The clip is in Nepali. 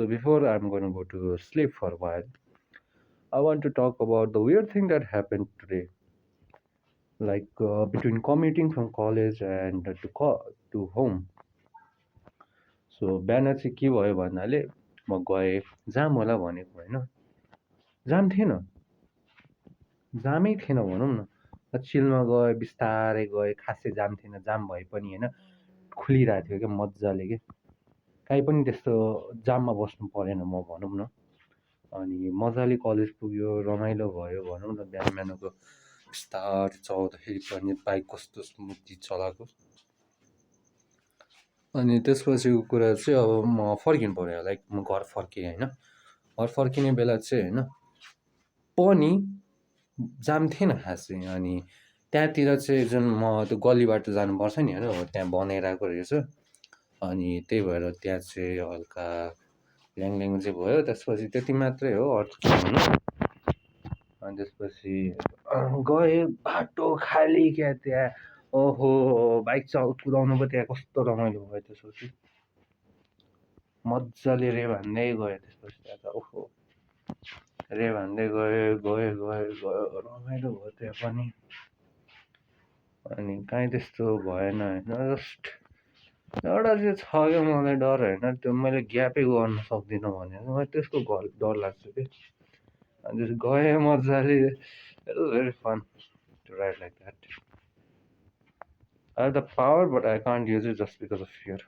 So before I'm going to go to sleep for a while, I want to talk about the weird thing that happened today, like between commuting from college and to home. So बिहान चाहिँ के भयो भन्नाले म गएँ जाम होला भनेको होइन, जाम थिएन, जामै थिएन भनौँ न। चिलमा गएँ, बिस्तारै गएँ, खासै जाम थिएन। जाम भए पनि होइन, खुलिरहेको थियो क्या मजाले के, काहीँ पनि त्यस्तो जाममा बस्नु परेन म भनौँ न। अनि मजाले कलेज पुग्यो, रमाइलो भयो भनौँ न। बिहान बिहानको बिस्तारै चलाउँदाखेरि पनि बाइक कस्तो स्मुथली चलाएको। अनि त्यसपछिको कुरा चाहिँ अब म फर्किनु पऱ्यो, लाइक म घर फर्केँ होइन। घर फर्किने बेला चाहिँ होइन पनि जाम थिएन खासै। अनि त्यहाँतिर चाहिँ जुन म त्यो गल्ली बाटो जानुपर्छ नि होइन, हो त्यहाँ बनाइरहेको रहेछ। अनि त्यही भएर त्यहाँ चाहिँ हल्का ल्याङल्याङ चाहिँ भयो। त्यसपछि त्यति मात्रै हो, अरू के भन्नु। अनि त्यसपछि गएँ, बाटो खाली क्या त्यहाँ। ओहो, बाइक कुदाउनु पो त्यहाँ कस्तो रमाइलो भयो। त्यसपछि मजाले रे भन्दै गयो। त्यसपछि त्यहाँ त ओहो रे भन्दै गयो रमाइलो भयो त्यहाँ पनि। अनि काहीँ त्यस्तो भएन होइन, जस्ट एउटा चाहिँ छ क्या मलाई डर होइन, त्यो मैले ग्यापै गर्न सक्दिनँ भनेर मलाई त्यसको डर लाग्छ कि। अनि just गएँ मजाले, it was very fun to ride like that. I have the power but I can't use it just because of fear.